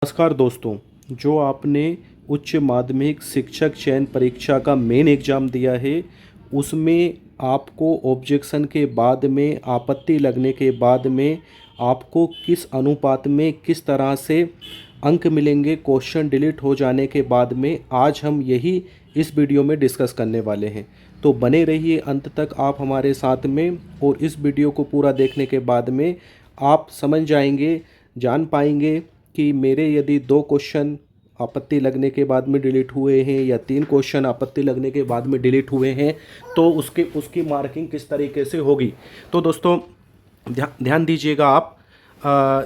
नमस्कार दोस्तों। जो आपने उच्च माध्यमिक शिक्षक चयन परीक्षा का मेन एग्ज़ाम दिया है, उसमें आपको ऑब्जेक्शन के बाद में, आपत्ति लगने के बाद में आपको किस अनुपात में किस तरह से अंक मिलेंगे क्वेश्चन डिलीट हो जाने के बाद में, आज हम यही इस वीडियो में डिस्कस करने वाले हैं। तो बने रहिए अंत तक आप हमारे साथ में, और इस वीडियो को पूरा देखने के बाद में आप समझ जाएंगे, जान पाएंगे कि मेरे यदि 2 क्वेश्चन आपत्ति लगने के बाद में डिलीट हुए हैं या 3 क्वेश्चन आपत्ति लगने के बाद में डिलीट हुए हैं, तो उसकी मार्किंग किस तरीके से होगी। तो दोस्तों ध्यान दीजिएगा आप।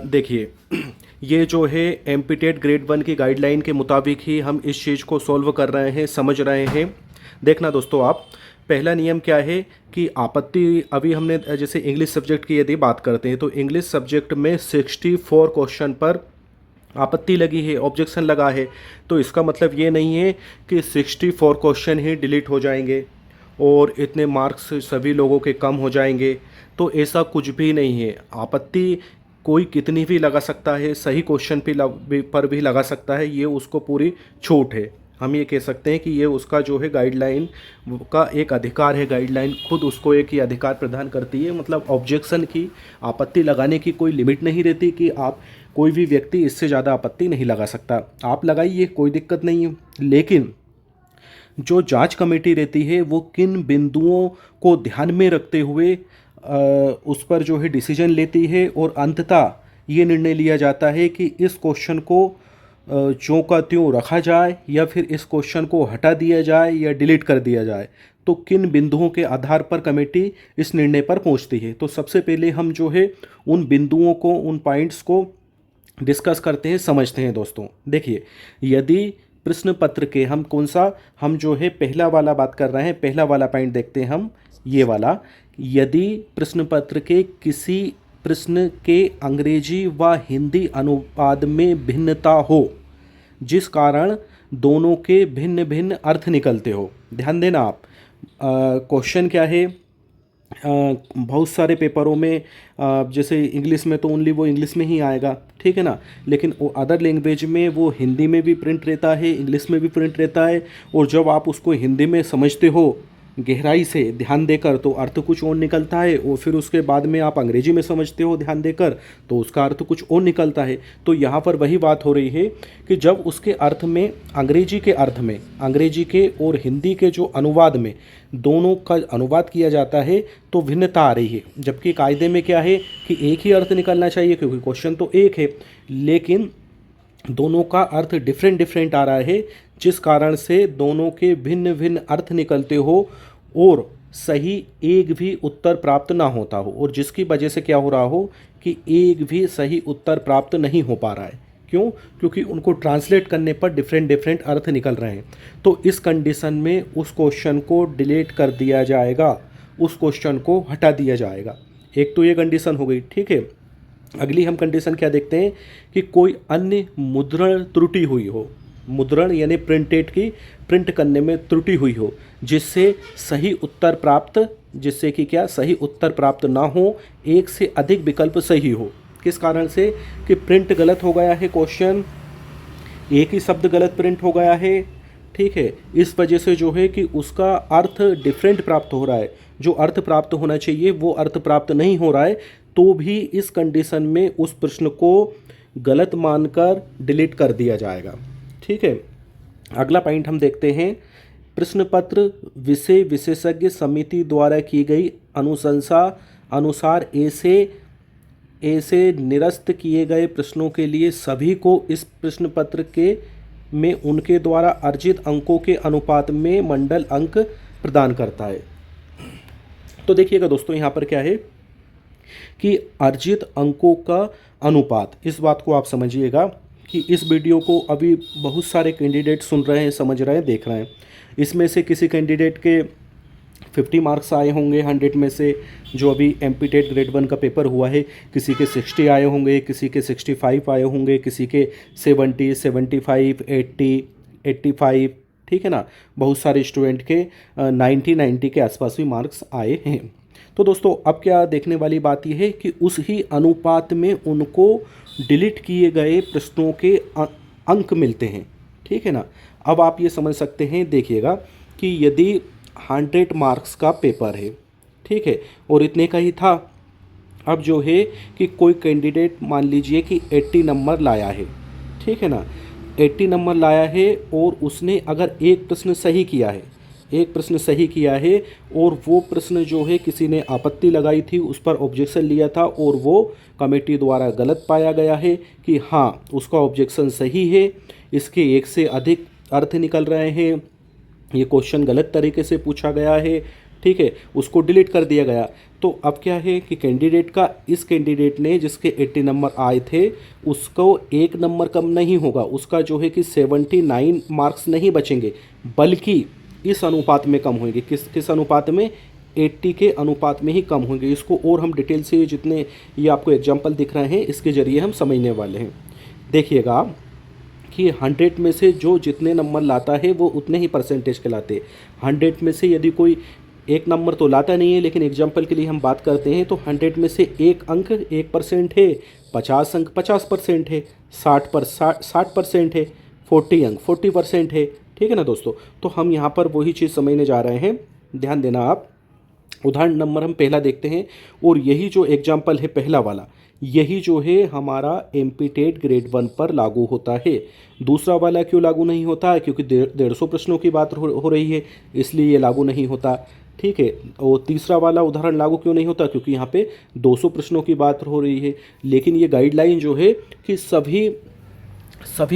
देखिए, ये जो है एमपीटेट ग्रेड 1 की गाइडलाइन के मुताबिक ही हम इस चीज़ को सॉल्व कर रहे हैं, समझ रहे हैं। देखना दोस्तों, आप पहला नियम क्या है कि आपत्ति, अभी हमने जैसे इंग्लिश सब्जेक्ट की यदि बात करते हैं तो इंग्लिश सब्जेक्ट में 64 क्वेश्चन पर आपत्ति लगी है, ऑब्जेक्शन लगा है। तो इसका मतलब ये नहीं है कि 64 क्वेश्चन ही डिलीट हो जाएंगे और इतने मार्क्स सभी लोगों के कम हो जाएंगे। तो ऐसा कुछ भी नहीं है। आपत्ति कोई कितनी भी लगा सकता है, सही क्वेश्चन पर भी लगा सकता है, ये उसको पूरी छूट है। हम ये कह सकते हैं कि ये उसका जो है गाइडलाइन का एक अधिकार है। गाइडलाइन खुद उसको एक ही अधिकार प्रदान करती है। मतलब ऑब्जेक्शन की, आपत्ति लगाने की कोई लिमिट नहीं रहती कि आप, कोई भी व्यक्ति इससे ज़्यादा आपत्ति नहीं लगा सकता। आप लगाइए, कोई दिक्कत नहीं है। लेकिन जो जांच कमेटी रहती है वो किन बिंदुओं को ध्यान में रखते हुए उस पर जो है डिसीजन लेती है, और अंततः ये निर्णय लिया जाता है कि इस क्वेश्चन को ज्यों का त्यों रखा जाए या फिर इस क्वेश्चन को हटा दिया जाए या डिलीट कर दिया जाए। तो किन बिंदुओं के आधार पर कमेटी इस निर्णय पर पहुंचती है। तो सबसे पहले हम जो है उन बिंदुओं को, उन पॉइंट्स को डिस्कस करते हैं, समझते हैं दोस्तों। देखिए, यदि प्रश्न पत्र के, हम जो है पहला वाला बात कर रहे हैं, पहला वाला पॉइंट देखते हैं हम, ये वाला। यदि प्रश्न पत्र के किसी प्रश्न के अंग्रेजी व हिंदी अनुवाद में भिन्नता हो, जिस कारण दोनों के भिन्न भिन्न अर्थ निकलते हो। ध्यान देना आप, क्वेश्चन क्या है। बहुत सारे पेपरों में जैसे इंग्लिश में तो ओनली वो इंग्लिश में ही आएगा, ठीक है ना। लेकिन वो अदर लैंग्वेज में वो हिंदी में भी प्रिंट रहता है, इंग्लिश में भी प्रिंट रहता है। और जब आप उसको हिंदी में समझते हो गहराई से ध्यान देकर, तो अर्थ कुछ और निकलता है, और फिर उसके बाद में आप अंग्रेजी में समझते हो ध्यान देकर, तो उसका अर्थ कुछ और निकलता है। तो यहाँ पर वही बात हो रही है कि जब उसके अर्थ में, अंग्रेजी के अर्थ में, अंग्रेजी के और हिंदी के जो अनुवाद में दोनों का अनुवाद किया जाता है, तो भिन्नता आ रही है। जबकि कायदे में क्या है कि एक ही अर्थ निकलना चाहिए, क्योंकि क्वेश्चन तो एक है, लेकिन दोनों का अर्थ डिफरेंट आ रहा है, जिस कारण से दोनों के भिन्न भिन्न अर्थ निकलते हो और सही एक भी उत्तर प्राप्त ना होता हो, और जिसकी वजह से क्या हो रहा हो कि एक भी सही उत्तर प्राप्त नहीं हो पा रहा है। क्यों? क्योंकि उनको ट्रांसलेट करने पर डिफरेंट अर्थ निकल रहे हैं। तो इस कंडीशन में उस क्वेश्चन को डिलीट कर दिया जाएगा, उस क्वेश्चन को हटा दिया जाएगा। एक तो ये कंडीशन हो गई, ठीक है। अगली हम कंडीशन क्या देखते हैं कि कोई अन्य मुद्रण त्रुटि हुई हो, मुद्रण यानी प्रिंटेड की, प्रिंट करने में त्रुटि हुई हो, जिससे सही उत्तर प्राप्त, जिससे कि क्या, सही उत्तर प्राप्त ना हो, एक से अधिक विकल्प सही हो। किस कारण से कि प्रिंट गलत हो गया है क्वेश्चन, एक ही शब्द गलत प्रिंट हो गया है, ठीक है। इस वजह से जो है कि उसका अर्थ डिफरेंट प्राप्त हो रहा है, जो अर्थ प्राप्त होना चाहिए वो अर्थ प्राप्त नहीं हो रहा है, तो भी इस कंडीशन में उस प्रश्न को गलत मानकर डिलीट कर दिया जाएगा, ठीक है। अगला पॉइंट हम देखते हैं, प्रश्न पत्र विषय विशेषज्ञ समिति द्वारा की गई अनुशंसा अनुसार ऐसे निरस्त किए गए प्रश्नों के लिए सभी को इस प्रश्न पत्र के में उनके द्वारा अर्जित अंकों के अनुपात में मंडल अंक प्रदान करता है। तो देखिएगा दोस्तों, यहाँ पर क्या है कि अर्जित अंकों का अनुपात, इस बात को आप समझिएगा कि इस वीडियो को अभी बहुत सारे कैंडिडेट सुन रहे हैं, समझ रहे हैं, देख रहे हैं। इसमें से किसी कैंडिडेट के 50 मार्क्स आए होंगे 100 में से, जो अभी एमपीटेट ग्रेड 1 का पेपर हुआ है। किसी के 60 आए होंगे, किसी के 65 आए होंगे, किसी के 70, 75, 80, 85, ठीक है ना। बहुत सारे स्टूडेंट के 90 के आसपास भी मार्क्स आए हैं। तो दोस्तों अब क्या देखने वाली बात यह है कि उस ही अनुपात में उनको डिलीट किए गए प्रश्नों के अंक मिलते हैं, ठीक है ना। अब आप ये समझ सकते हैं, देखिएगा कि यदि 100 मार्क्स का पेपर है, ठीक है, और इतने का ही था। अब जो है कि कोई कैंडिडेट मान लीजिए कि 80 नंबर लाया है, ठीक है ना, 80 नंबर लाया है और उसने अगर एक प्रश्न सही किया है, एक प्रश्न सही किया है और वो प्रश्न जो है किसी ने आपत्ति लगाई थी, उस पर ऑब्जेक्शन लिया था और वो कमेटी द्वारा गलत पाया गया है कि हाँ उसका ऑब्जेक्शन सही है, इसके एक से अधिक अर्थ निकल रहे हैं, ये क्वेश्चन गलत तरीके से पूछा गया है, ठीक है, उसको डिलीट कर दिया गया। तो अब क्या है कि इस कैंडिडेट ने जिसके 80 नंबर आए थे उसको एक नंबर कम नहीं होगा, उसका जो है कि 79 मार्क्स नहीं बचेंगे, बल्कि इस अनुपात में कम होंगे। किस अनुपात में? 80 के अनुपात में ही कम होंगे। इसको और हम डिटेल से जितने ये आपको एग्जाम्पल दिख रहे हैं इसके ज़रिए हम समझने वाले हैं। देखिएगा कि 100 में से जो जितने नंबर लाता है वो उतने ही परसेंटेज के लाते हैं। 100 में से यदि कोई एक नंबर तो लाता नहीं है, लेकिन एग्जाम्पल के लिए हम बात करते हैं, तो 100 में से एक अंक 1% है, 50 अंक 50% है, 60% है, 40 अंक 40% है, ठीक है ना दोस्तों। तो हम यहाँ पर वही चीज़ समझने जा रहे हैं, ध्यान देना आप। उदाहरण नंबर हम पहला देखते हैं और यही जो एग्जाम्पल है पहला वाला, यही जो है हमारा एमपी ग्रेड 1 पर लागू होता है। दूसरा वाला क्यों लागू नहीं होता है? क्योंकि 150 प्रश्नों की बात हो रही है, इसलिए ये लागू नहीं होता, ठीक है। और तीसरा वाला उदाहरण लागू क्यों नहीं होता? क्योंकि यहाँ पे 200 प्रश्नों की बात हो रही है। लेकिन ये गाइडलाइन जो है कि सभी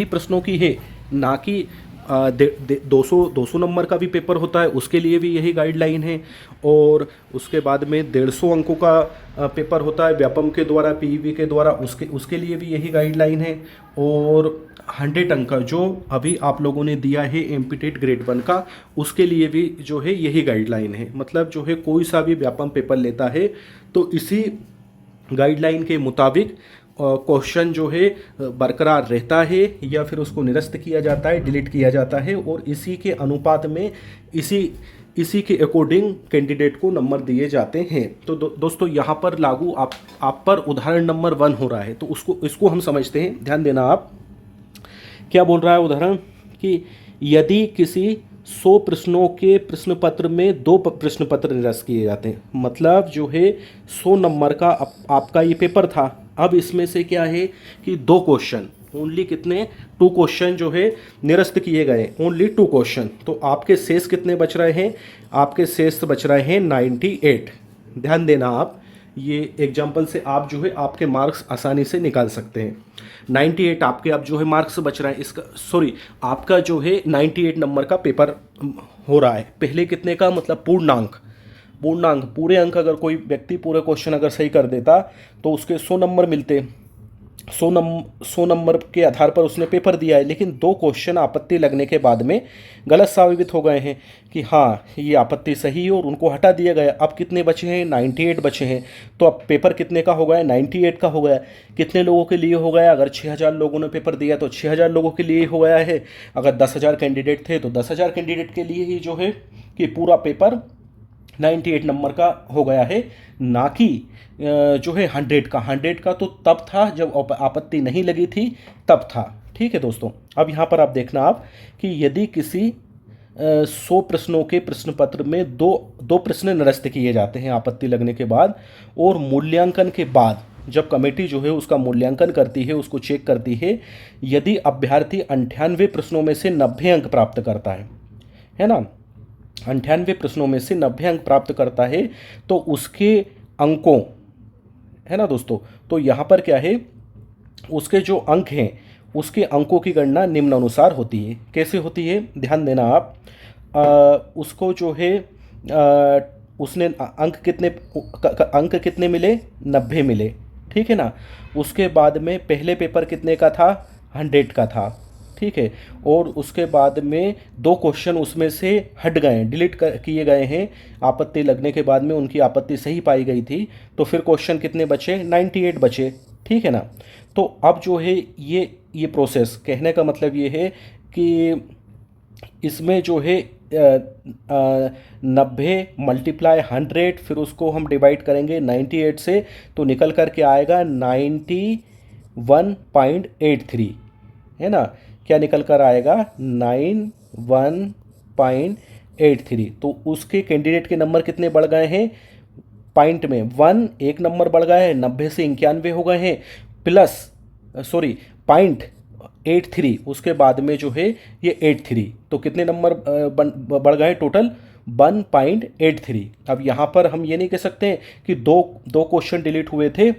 प्रश्नों की है, ना कि 200 नंबर का भी पेपर होता है उसके लिए भी यही गाइडलाइन है, और उसके बाद में 150 अंकों का पेपर होता है व्यापम के द्वारा, पीईबी के द्वारा, उसके लिए भी यही गाइडलाइन है। और 100 अंक का जो अभी आप लोगों ने दिया है एमपी ग्रेड 1 का, उसके लिए भी जो है यही गाइडलाइन है। मतलब जो है कोई सा भी व्यापम पेपर लेता है तो इसी गाइडलाइन के मुताबिक क्वेश्चन जो है बरकरार रहता है या फिर उसको निरस्त किया जाता है, डिलीट किया जाता है, और इसी के अनुपात में इसी के अकॉर्डिंग कैंडिडेट को नंबर दिए जाते हैं। तो दोस्तों यहाँ पर लागू आप पर उदाहरण नंबर 1 हो रहा है, तो इसको हम समझते हैं, ध्यान देना आप। क्या बोल रहा है उदाहरण कि यदि किसी 100 प्रश्नों के प्रश्न पत्र में 2 प्रश्न पत्र निरस्त किए जाते हैं, मतलब जो है 100 नंबर का आपका ये पेपर था, अब इसमें से क्या है कि 2 क्वेश्चन, ओनली कितने 2 क्वेश्चन जो है निरस्त किए गए, ओनली 2 क्वेश्चन। तो आपके शेष कितने बच रहे हैं? आपके शेष बच रहे हैं 98। ध्यान देना आप, ये एग्जाम्पल से आप जो है आपके मार्क्स आसानी से निकाल सकते हैं। 98 आपके अब जो है मार्क्स बच रहा है, इसका सॉरी आपका जो है 98 नंबर का पेपर हो रहा है। पहले कितने का? मतलब पूर्णांक पूरे अंक अगर कोई व्यक्ति पूरे क्वेश्चन अगर सही कर देता तो उसके 100 नंबर मिलते। 100 नंबर के आधार पर उसने पेपर दिया है, लेकिन 2 क्वेश्चन आपत्ति लगने के बाद में गलत साबित हो गए हैं कि हाँ ये आपत्ति सही है और उनको हटा दिया गया। अब कितने बचे हैं? 98 बचे हैं। तो अब पेपर कितने का हो गया? 98 का हो गया। कितने लोगों के लिए हो गया? अगर 6000 लोगों ने पेपर दिया तो 6000 लोगों के लिए हो गया है। अगर 10,000 कैंडिडेट थे तो 10,000 कैंडिडेट के लिए ही जो है कि पूरा पेपर 98 नंबर का हो गया है, ना कि जो है 100 का तो तब था जब आपत्ति नहीं लगी थी, तब था, ठीक है दोस्तों। अब यहाँ पर आप देखना आप कि यदि किसी 100 प्रश्नों के प्रश्न पत्र में दो प्रश्न निरस्त किए जाते हैं आपत्ति लगने के बाद, और मूल्यांकन के बाद जब कमेटी जो है उसका मूल्यांकन करती है, उसको चेक करती है, यदि अभ्यर्थी 98 प्रश्नों में से 90 अंक प्राप्त करता है ना, 98 प्रश्नों में से 90 अंक प्राप्त करता है, तो उसके अंकों, है ना दोस्तों, तो यहाँ पर क्या है, उसके जो अंक हैं उसके अंकों की गणना निम्न अनुसार होती है। कैसे होती है? ध्यान देना आप। उसको जो है उसने अंक कितने मिले? 90 मिले, ठीक है ना। उसके बाद में पहले पेपर कितने का था? 100 का था, ठीक है। और उसके बाद में 2 क्वेश्चन उसमें से हट गए, डिलीट किए गए हैं आपत्ति लगने के बाद में, उनकी आपत्ति सही पाई गई थी, तो फिर क्वेश्चन कितने बचे? 98 बचे, ठीक है ना। तो अब जो है ये प्रोसेस, कहने का मतलब ये है कि इसमें जो है 90 मल्टीप्लाई 100, फिर उसको हम डिवाइड करेंगे 98 से, तो निकल कर के आएगा 91.83, है ना। क्या निकल कर आएगा? 91.83। तो उसके कैंडिडेट के नंबर कितने बढ़ गए हैं? पॉइंट में 1 एक नंबर बढ़ गया है, 90 से 91 हो गए हैं, प्लस सॉरी 0.83, उसके बाद में जो है ये 83, तो कितने नंबर बढ़ गए टोटल? 1.83। अब यहाँ पर हम ये नहीं कह सकते हैं कि दो दो क्वेश्चन डिलीट हुए थे,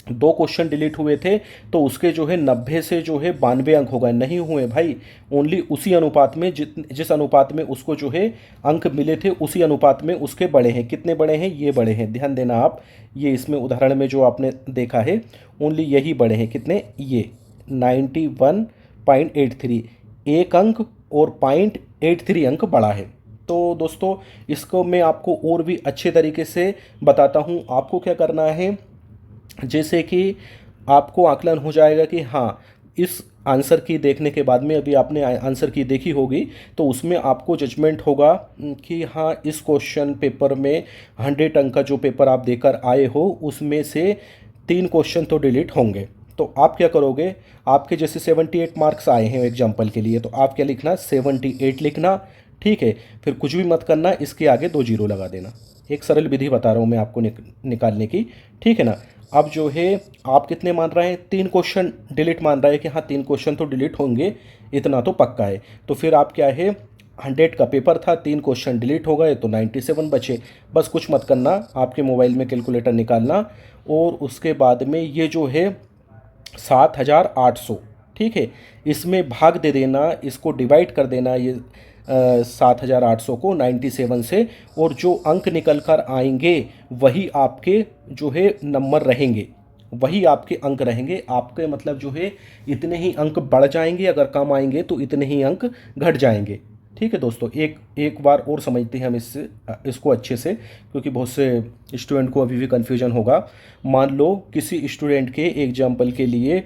दो क्वेश्चन डिलीट हुए थे तो उसके जो है 90 से जो है 92 अंक हो गए, नहीं हुए भाई। ओनली उसी अनुपात में जिस अनुपात में उसको जो है अंक मिले थे, उसी अनुपात में उसके बड़े हैं। कितने बड़े हैं? ये बड़े हैं, ध्यान देना आप। ये इसमें उदाहरण में जो आपने देखा है ओनली यही बड़े हैं। कितने? ये 91.83, एक अंक और 0.83 अंक बड़ा है। तो दोस्तों इसको मैं आपको और भी अच्छे तरीके से बताता हूँ। आपको क्या करना है, जैसे कि आपको आकलन हो जाएगा कि हाँ, इस आंसर की देखने के बाद में, अभी आपने आंसर की देखी होगी, तो उसमें आपको जजमेंट होगा कि हाँ, इस क्वेश्चन पेपर में 100 अंक का जो पेपर आप देकर आए हो उसमें से 3 क्वेश्चन तो डिलीट होंगे। तो आप क्या करोगे? आपके जैसे 78 मार्क्स आए हैं एग्जाम्पल के लिए, तो आप क्या लिखना? 78 लिखना, ठीक है। फिर कुछ भी मत करना, इसके आगे 2 जीरो लगा देना। एक सरल विधि बता रहा हूँ मैं आपको निकालने की, ठीक है ना। अब जो है आप कितने मान रहे हैं? 3 क्वेश्चन डिलीट मान रहे हैं कि हाँ 3 क्वेश्चन तो डिलीट होंगे, इतना तो पक्का है। तो फिर आप क्या है, 100 का पेपर था, 3 क्वेश्चन डिलीट हो गए तो 97 बचे। बस कुछ मत करना, आपके मोबाइल में कैलकुलेटर निकालना और उसके बाद में ये जो है 7,800, ठीक है, इसमें भाग दे देना, इसको डिवाइड कर देना, ये 7,800 को 97 से, और जो अंक निकल कर आएंगे वही आपके जो है नंबर रहेंगे, वही आपके अंक रहेंगे। आपके मतलब जो है इतने ही अंक बढ़ जाएंगे, अगर कम आएंगे तो इतने ही अंक घट जाएंगे। ठीक है दोस्तों, एक बार और समझते हैं हम इसको अच्छे से, क्योंकि बहुत से स्टूडेंट को अभी भी कन्फ्यूजन होगा। मान लो किसी स्टूडेंट के एग्जाम्पल के लिए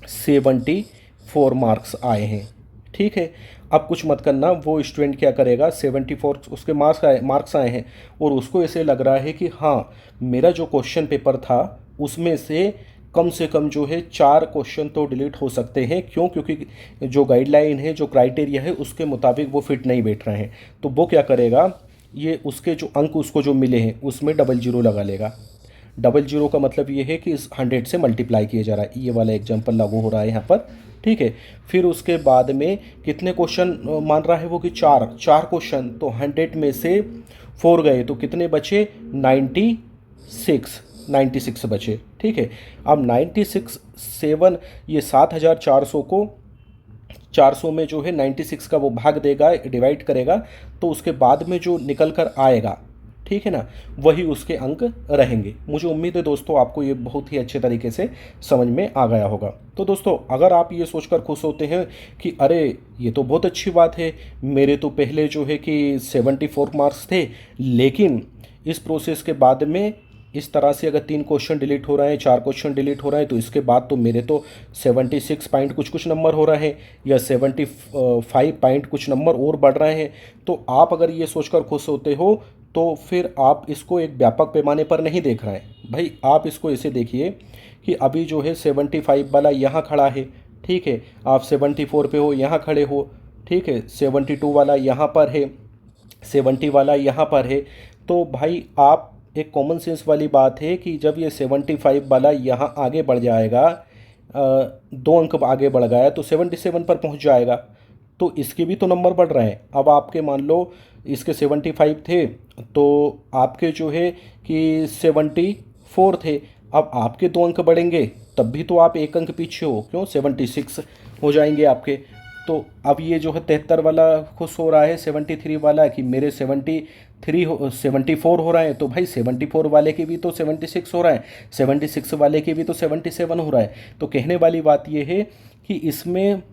74 मार्क्स आए हैं, ठीक है। अब कुछ मत करना, वो स्टूडेंट क्या करेगा, 74 उसके मार्क्स आए हैं और उसको ऐसे लग रहा है कि हाँ, मेरा जो क्वेश्चन पेपर था उसमें से कम जो है 4 क्वेश्चन तो डिलीट हो सकते हैं। क्यों? क्योंकि जो गाइडलाइन है, जो क्राइटेरिया है, उसके मुताबिक वो फिट नहीं बैठ रहे हैं। तो वो क्या करेगा, ये उसके जो अंक उसको जो मिले हैं उसमें डबल जीरो लगा लेगा। डबल जीरो का मतलब ये है कि इस 100 से मल्टीप्लाई किया जा रहा है, ये वाला एग्जाम्पल लागू हो रहा है यहाँ पर, ठीक है। फिर उसके बाद में कितने क्वेश्चन मान रहा है वो कि 4 क्वेश्चन, तो 100 में से 4 गए तो कितने बचे? 96 बचे, ठीक है। अब 96 7, ये 7,400 को 400 में जो है 96 का वो भाग देगा, डिवाइड करेगा, तो उसके बाद में जो निकल कर आएगा, ठीक है ना, वही उसके अंक रहेंगे। मुझे उम्मीद है दोस्तों आपको ये बहुत ही अच्छे तरीके से समझ में आ गया होगा। तो दोस्तों अगर आप ये सोचकर खुश होते हैं कि अरे ये तो बहुत अच्छी बात है, मेरे तो पहले जो है कि 74 मार्क्स थे, लेकिन इस प्रोसेस के बाद में इस तरह से अगर 3 क्वेश्चन डिलीट हो रहे हैं, 4 क्वेश्चन डिलीट हो रहे हैं, तो इसके बाद तो मेरे तो 76 पॉइंट कुछ नंबर हो रहे हैं, या 75 पॉइंट कुछ नंबर और बढ़ रहे हैं। तो आप अगर ये सोचकर खुश होते हो तो फिर आप इसको एक व्यापक पैमाने पर नहीं देख रहे हैं भाई। आप इसको ऐसे देखिए कि अभी जो है 75 वाला यहाँ खड़ा है, ठीक है, आप 74 पे हो, यहाँ खड़े हो, ठीक है, 72 वाला यहाँ पर है, 70 वाला यहाँ पर है। तो भाई आप, एक कॉमन सेंस वाली बात है कि जब ये 75 वाला यहाँ आगे बढ़ जाएगा, 2 अंक आगे बढ़ गया तो 77 पर पहुँच जाएगा, तो इसके भी तो नंबर बढ़ रहे हैं। अब आपके मान लो इसके 75 थे तो आपके जो है कि 74 थे, अब आपके 2 अंक बढ़ेंगे तब भी तो आप 1 अंक पीछे हो, क्यों? 76 हो जाएंगे आपके। तो अब ये जो है 73 वाला खुश हो रहा है, 73 वाला कि मेरे 74 हो रहा है, तो भाई 74 वाले के भी तो 76 हो रहा है, 76 वाले के भी तो 77 हो रहा है। तो कहने वाली बात ये है कि इसमें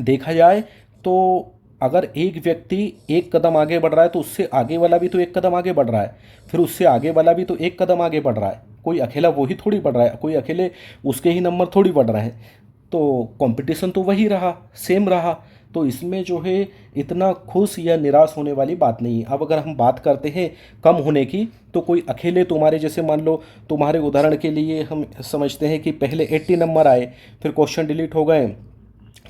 देखा जाए तो अगर एक व्यक्ति 1 कदम आगे बढ़ रहा है तो उससे आगे वाला भी तो 1 कदम आगे बढ़ रहा है, फिर उससे आगे वाला भी तो 1 कदम आगे बढ़ रहा है। कोई अकेला वो ही थोड़ी बढ़ रहा है, कोई अकेले उसके ही नंबर थोड़ी बढ़ रहे हैं। तो कंपटीशन तो वही रहा, सेम रहा। तो इसमें जो है इतना खुश या निराश होने वाली बात नहीं है। अब अगर हम बात करते हैं कम होने की, तो कोई अकेले तुम्हारे जैसे मान लो, तुम्हारे उदाहरण के लिए हम समझते हैं कि पहले 80 नंबर आए, फिर क्वेश्चन डिलीट हो गए,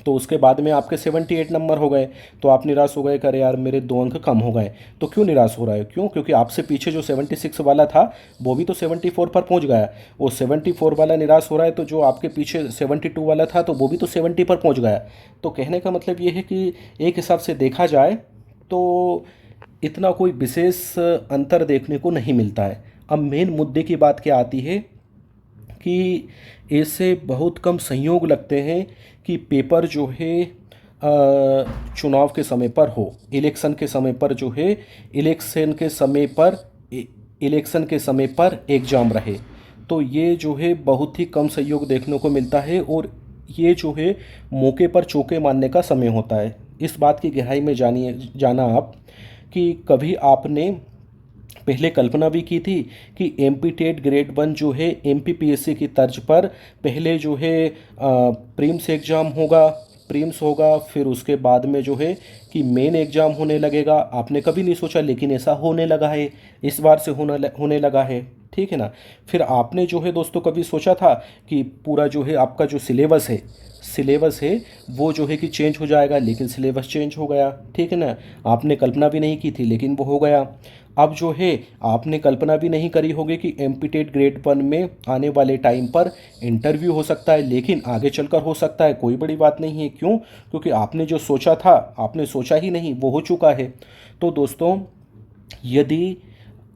तो उसके बाद में आपके 78 नंबर हो गए, तो आप निराश हो गए, करे यार मेरे 2 अंक कम हो गए। तो क्यों निराश हो रहा है? क्यों? क्योंकि आपसे पीछे जो 76 वाला था वो भी तो 74 पर पहुंच गया। वो 74 वाला निराश हो रहा है, तो जो आपके पीछे 72 वाला था तो वो भी तो 70 पर पहुंच गया। तो कहने का मतलब ये है कि एक हिसाब से देखा जाए तो इतना कोई विशेष अंतर देखने को नहीं मिलता है। अब मेन मुद्दे की बात क्या आती है कि ऐसे बहुत कम संयोग लगते हैं कि पेपर जो है चुनाव के समय पर हो, इलेक्शन के समय पर जो है, इलेक्शन के समय पर एग्ज़ाम रहे। तो ये जो है बहुत ही कम संयोग देखने को मिलता है, और ये जो है मौके पर चौके मारने का समय होता है। इस बात की गहराई में जाना आप कि कभी आपने पहले कल्पना भी की थी कि एमपी टेट ग्रेड 1 जो है एमपीपीएससी की तर्ज पर पहले जो है प्रीम्स एग्ज़ाम होगा, प्रीम्स होगा, फिर उसके बाद में जो है कि मेन एग्ज़ाम होने लगेगा। आपने कभी नहीं सोचा, लेकिन ऐसा होने लगा है, इस बार से होने लगा है, ठीक है ना। फिर आपने जो है दोस्तों कभी सोचा था कि पूरा जो है आपका जो सिलेबस है वो जो है कि चेंज हो जाएगा, लेकिन सिलेबस चेंज हो गया, ठीक है ना। आपने कल्पना भी नहीं की थी, लेकिन वो हो गया। अब जो है आपने कल्पना भी नहीं करी होगी कि एमपीटेट ग्रेड 1 में आने वाले टाइम पर इंटरव्यू हो सकता है, लेकिन आगे चलकर हो सकता है, कोई बड़ी बात नहीं है। क्यों? क्योंकि आपने जो सोचा था, आपने सोचा ही नहीं, वो हो चुका है। तो दोस्तों, यदि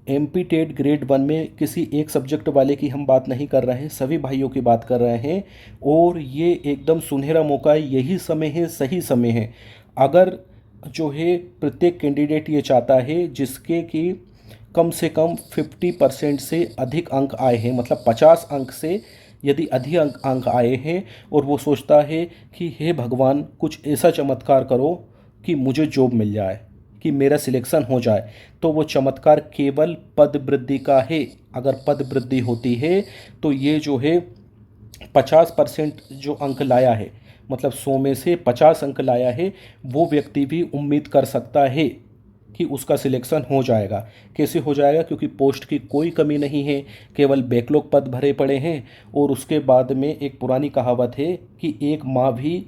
एमपी टेट ग्रेड 1 में किसी एक सब्जेक्ट वाले की हम बात नहीं कर रहे हैं, सभी भाइयों की बात कर रहे हैं, और ये एकदम सुनहरा मौका है, यही समय है, सही समय है। अगर जो है प्रत्येक कैंडिडेट ये चाहता है जिसके कि कम से कम 50% से अधिक अंक आए हैं, मतलब 50 अंक से यदि अधिक अंक आए हैं, और वो सोचता है कि हे भगवान कुछ ऐसा चमत्कार करो कि मुझे जॉब मिल जाए, कि मेरा सिलेक्शन हो जाए, तो वो चमत्कार केवल पद वृद्धि का है। अगर पद वृद्धि होती है तो ये जो है 50% जो अंक लाया है, मतलब 100 में से 50 अंक लाया है, वो व्यक्ति भी उम्मीद कर सकता है कि उसका सिलेक्शन हो जाएगा। कैसे हो जाएगा? क्योंकि पोस्ट की कोई कमी नहीं है, केवल बैकलॉग पद भरे पड़े हैं। और उसके बाद में एक पुरानी कहावत है कि एक माँ भी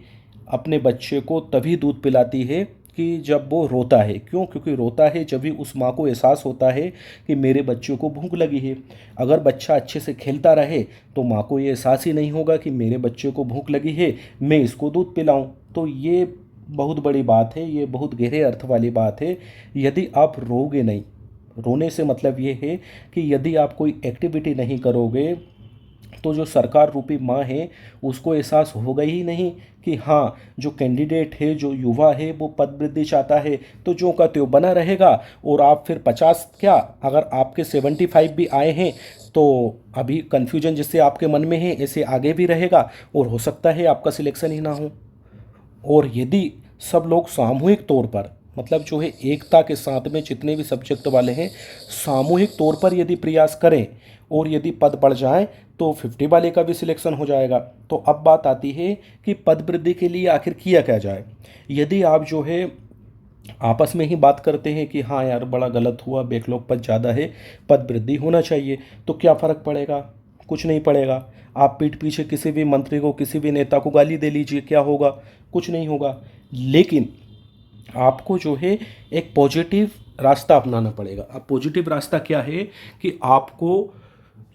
अपने बच्चे को तभी दूध पिलाती है कि जब वो रोता है। क्यों? क्योंकि रोता है जब भी उस माँ को एहसास होता है कि मेरे बच्चे को भूख लगी है। अगर बच्चा अच्छे से खेलता रहे तो माँ को ये एहसास ही नहीं होगा कि मेरे बच्चे को भूख लगी है, मैं इसको दूध पिलाऊं। तो ये बहुत बड़ी बात है, ये बहुत गहरे अर्थ वाली बात है। यदि आप रोगे नहीं, रोने से मतलब ये है कि यदि आप कोई एक्टिविटी नहीं करोगे तो जो सरकार रूपी माँ है उसको एहसास होगा ही नहीं कि हाँ, जो कैंडिडेट है, जो युवा है, वो पद वृद्धि चाहता है, तो जो का त्यों बना रहेगा। और आप फिर 50 क्या, अगर आपके 75 भी आए हैं तो अभी कन्फ्यूजन जिससे आपके मन में है ऐसे आगे भी रहेगा, और हो सकता है आपका सिलेक्शन ही ना हो। और यदि सब लोग सामूहिक तौर पर, मतलब जो है एकता के साथ में जितने भी सब्जेक्ट वाले हैं, सामूहिक तौर पर यदि प्रयास करें और यदि पद बढ़ जाए तो 50 वाले का भी सिलेक्शन हो जाएगा। तो अब बात आती है कि पद वृद्धि के लिए आखिर किया क्या जाए। यदि आप जो है आपस में ही बात करते हैं कि हाँ यार बड़ा गलत हुआ, बैकलॉग पद ज़्यादा है, पद वृद्धि होना चाहिए, तो क्या फ़र्क पड़ेगा? कुछ नहीं पड़ेगा। आप पीठ पीछे किसी भी मंत्री को, किसी भी नेता को गाली दे लीजिए, क्या होगा? कुछ नहीं होगा। लेकिन आपको जो है एक पॉजिटिव रास्ता अपनाना पड़ेगा। अब पॉजिटिव रास्ता क्या है कि आपको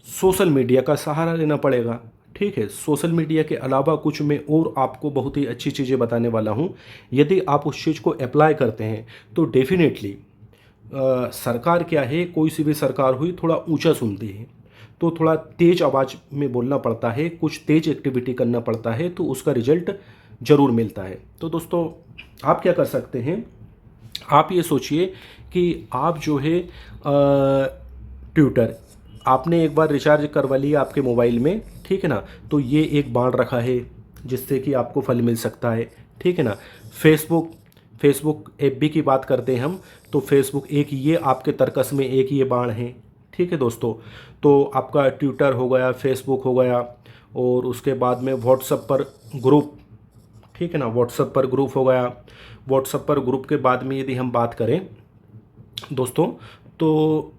सोशल मीडिया का सहारा लेना पड़ेगा। ठीक है, सोशल मीडिया के अलावा कुछ मैं और आपको बहुत ही अच्छी चीज़ें बताने वाला हूँ। यदि आप उस चीज़ को अप्लाई करते हैं तो डेफिनेटली सरकार क्या है, कोई सी भी सरकार हुई थोड़ा ऊंचा सुनती है, तो थोड़ा तेज़ आवाज़ में बोलना पड़ता है, कुछ तेज़ एक्टिविटी करना पड़ता है, तो उसका रिजल्ट ज़रूर मिलता है। तो दोस्तों, आप क्या कर सकते हैं, आप ये सोचिए कि आप जो है ट्विटर आपने एक बार रिचार्ज करवा लिया आपके मोबाइल में, ठीक है ना, तो ये एक बाण रखा है जिससे कि आपको फल मिल सकता है, ठीक है ना। फेसबुक एफबी की बात करते हैं हम, तो फेसबुक एक ये आपके तर्कस में एक ये बाण है, ठीक है दोस्तों। तो आपका ट्विटर हो गया, फेसबुक हो गया, और उसके बाद में व्हाट्सएप पर ग्रुप, ठीक है ना। व्हाट्सएप पर ग्रुप हो गया। व्हाट्सएप पर ग्रुप के बाद में यदि हम बात करें दोस्तों, तो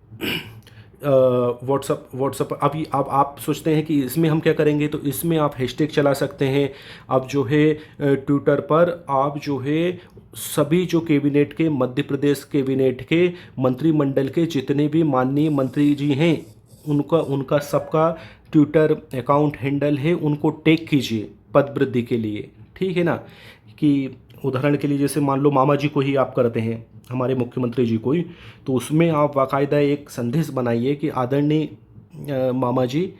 व्हाट्सअप अभी अब आप सोचते हैं कि इसमें हम क्या करेंगे, तो इसमें आप हैशटैग चला सकते हैं। अब जो है ट्विटर पर आप जो है सभी जो कैबिनेट के, मध्य प्रदेश कैबिनेट के मंत्रिमंडल के जितने भी माननीय मंत्री जी हैं, उनका उनका सबका ट्विटर अकाउंट हैंडल है, उनको टैग कीजिए पद वृद्धि के लिए। ठीक है ना। कि उदाहरण के लिए जैसे मान लो मामा जी को ही आप करते हैं, हमारे मुख्यमंत्री जी को ही, तो उसमें आप बाकायदा एक संदेश बनाइए कि आदरणीय मामा जी,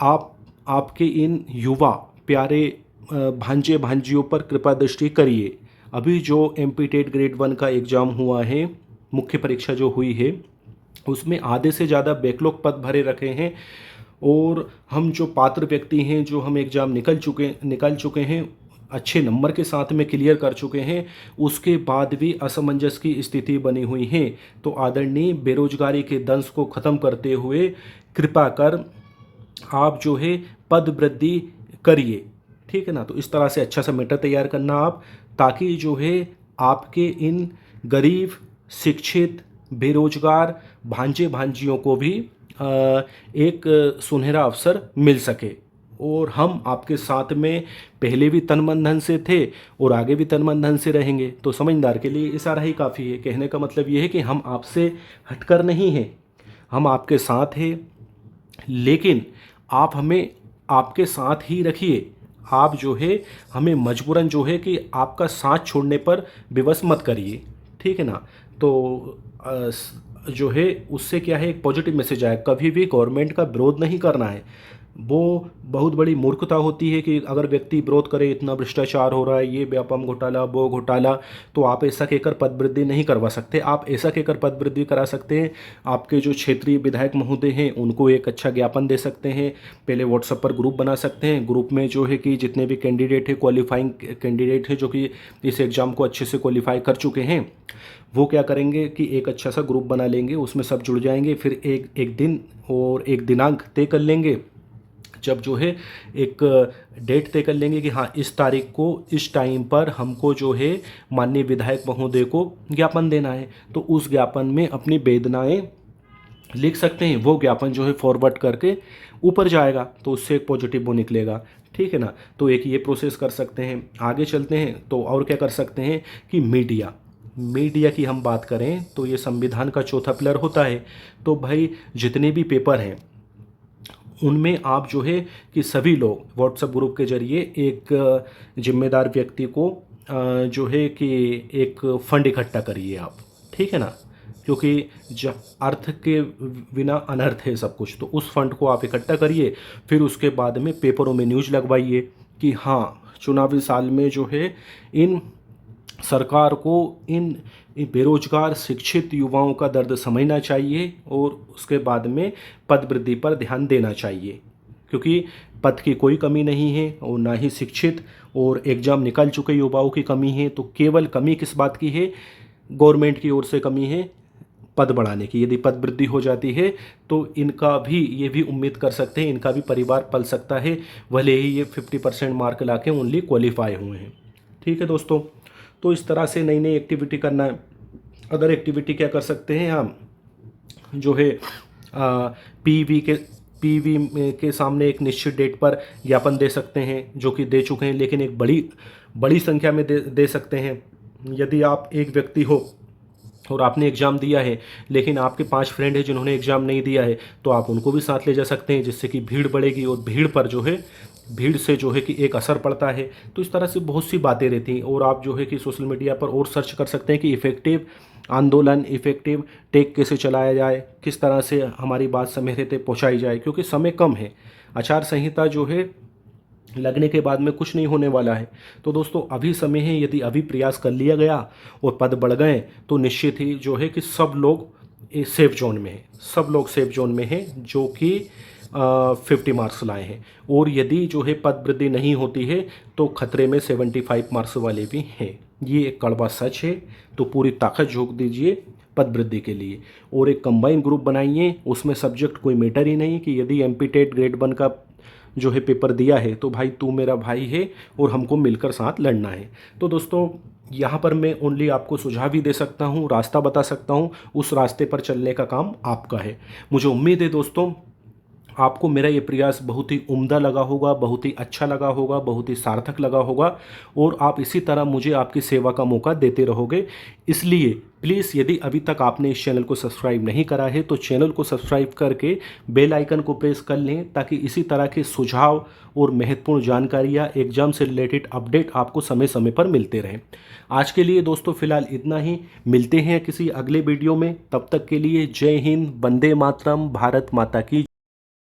आपके इन युवा प्यारे भांजे भांजियों पर कृपा दृष्टि करिए। अभी जो एमपी टेट ग्रेड 1 का एग्ज़ाम हुआ है, मुख्य परीक्षा जो हुई है, उसमें आधे से ज़्यादा बैकलॉग पद भरे रखे हैं, और हम जो पात्र व्यक्ति हैं, जो हम एग्ज़ाम निकल चुके हैं, अच्छे नंबर के साथ में क्लियर कर चुके हैं, उसके बाद भी असमंजस की स्थिति बनी हुई है। तो आदरणीय बेरोजगारी के दंश को ख़त्म करते हुए कृपा कर आप जो है पद वृद्धि करिए। ठीक है ना। तो इस तरह से अच्छा सा मैटर तैयार करना आप, ताकि जो है आपके इन गरीब, शिक्षित, बेरोजगार भांजे भांजियों को भी एक सुनहरा अवसर मिल सके। और हम आपके साथ में पहले भी तन मन धन से थे और आगे भी तन मन धन से रहेंगे। तो समझदार के लिए इशारा ही काफ़ी है। कहने का मतलब ये है कि हम आपसे हटकर नहीं हैं, हम आपके साथ हैं, लेकिन आप हमें आपके साथ ही रखिए। आप जो है हमें मजबूरन जो है कि आपका साथ छोड़ने पर विवश मत करिए। ठीक है ना। तो जो है उससे क्या है, एक पॉजिटिव मैसेज आया। कभी भी गवर्नमेंट का विरोध नहीं करना है। वो बहुत बड़ी मूर्खता होती है कि अगर व्यक्ति विरोध करे, इतना भ्रष्टाचार हो रहा है, ये व्यापम घोटाला, वो घोटाला, तो आप ऐसा कहकर पद वृद्धि नहीं करवा सकते। आप ऐसा कहकर पद वृद्धि करा सकते हैं, आपके जो क्षेत्रीय विधायक महोदय हैं उनको एक अच्छा ज्ञापन दे सकते हैं। पहले व्हाट्सएप पर ग्रुप बना सकते हैं। ग्रुप में जो है कि जितने भी कैंडिडेट है, क्वालिफाइंग कैंडिडेट है, जो कि इस एग्ज़ाम को अच्छे से क्वालिफाई कर चुके हैं, वो क्या करेंगे कि एक अच्छा सा ग्रुप बना लेंगे, उसमें सब जुड़ जाएंगे। फिर एक दिन और एक दिनांक तय कर लेंगे, जब जो है एक डेट तय कर लेंगे कि हाँ इस तारीख को इस टाइम पर हमको जो है माननीय विधायक महोदय को ज्ञापन देना है। तो उस ज्ञापन में अपनी वेदनाएं लिख सकते हैं। वो ज्ञापन जो है फॉरवर्ड करके ऊपर जाएगा, तो उससे एक पॉजिटिव वो निकलेगा। ठीक है ना। तो एक ये प्रोसेस कर सकते हैं। आगे चलते हैं तो और क्या कर सकते हैं कि मीडिया की हम बात करें तो ये संविधान का चौथा पिलर होता है। तो भाई जितने भी पेपर हैं उनमें आप जो है कि सभी लोग व्हाट्सएप ग्रुप के जरिए एक जिम्मेदार व्यक्ति को जो है कि एक फंड इकट्ठा करिए आप। ठीक है ना। क्योंकि जब अर्थ के बिना अनर्थ है सब कुछ, तो उस फंड को आप इकट्ठा करिए। फिर उसके बाद में पेपरों में न्यूज़ लगवाइए कि हाँ चुनावी साल में जो है इन सरकार को इन बेरोजगार शिक्षित युवाओं का दर्द समझना चाहिए और उसके बाद में पद वृद्धि पर ध्यान देना चाहिए। क्योंकि पद की कोई कमी नहीं है और ना ही शिक्षित और एग्ज़ाम निकल चुके युवाओं की कमी है। तो केवल कमी किस बात की है, गवर्नमेंट की ओर से कमी है पद बढ़ाने की। यदि पद वृद्धि हो जाती है तो इनका भी ये भी उम्मीद कर सकते हैं, इनका भी परिवार पल सकता है, भले ही ये 50% मार्क ला के ओनली क्वालिफाई हुए हैं। ठीक है दोस्तों। तो इस तरह से नई नई एक्टिविटी करना है। अदर एक्टिविटी क्या कर सकते हैं हम, जो है पीवी के सामने एक निश्चित डेट पर ज्ञापन दे सकते हैं, जो कि दे चुके हैं, लेकिन एक बड़ी संख्या में दे सकते हैं। यदि आप एक व्यक्ति हो और आपने एग्ज़ाम दिया है, लेकिन आपके 5 फ्रेंड हैं जिन्होंने एग्ज़ाम नहीं दिया है, तो आप उनको भी साथ ले जा सकते हैं, जिससे कि भीड़ बढ़ेगी और भीड़ से जो है कि एक असर पड़ता है। तो इस तरह से बहुत सी बातें रहती हैं। और आप जो है कि सोशल मीडिया पर और सर्च कर सकते हैं कि इफ़ेक्टिव आंदोलन, इफ़ेक्टिव टेक कैसे चलाया जाए, किस तरह से हमारी बात समय रहते पहुँचाई जाए, क्योंकि समय कम है। आचार संहिता जो है लगने के बाद में कुछ नहीं होने वाला है। तो दोस्तों अभी समय है, यदि अभी प्रयास कर लिया गया और पद बढ़ गए तो निश्चित ही जो है कि सब लोग सेफ जोन में हैं, सब लोग सेफ जोन में हैं जो कि 50 मार्क्स लाए हैं। और यदि जो है पद वृद्धि नहीं होती है तो खतरे में 75 मार्क्स वाले भी हैं। ये एक कड़वा सच है। तो पूरी ताकत झोंक दीजिए पद वृद्धि के लिए और एक कंबाइन ग्रुप बनाइए। उसमें सब्जेक्ट कोई मैटर ही नहीं कि यदि एमपी टेट ग्रेड 1 का जो है पेपर दिया है, तो भाई तू मेरा भाई है और हमको मिलकर साथ लड़ना है। तो दोस्तों यहाँ पर मैं ओनली आपको सुझाव ही दे सकता हूँ, रास्ता बता सकता हूँ, उस रास्ते पर चलने का काम आपका है। मुझे उम्मीद है दोस्तों आपको मेरा ये प्रयास बहुत ही उम्दा लगा होगा, बहुत ही अच्छा लगा होगा, बहुत ही सार्थक लगा होगा और आप इसी तरह मुझे आपकी सेवा का मौका देते रहोगे। इसलिए प्लीज़ यदि अभी तक आपने इस चैनल को सब्सक्राइब नहीं करा है तो चैनल को सब्सक्राइब करके बेल आइकन को प्रेस कर लें, ताकि इसी तरह के सुझाव और महत्वपूर्ण जानकारियाँ, एग्जाम से रिलेटेड अपडेट आपको समय समय पर मिलते रहें। आज के लिए दोस्तों फिलहाल इतना ही, मिलते हैं किसी अगले वीडियो में। तब तक के लिए जय हिंद, वंदे मातरम, भारत माता की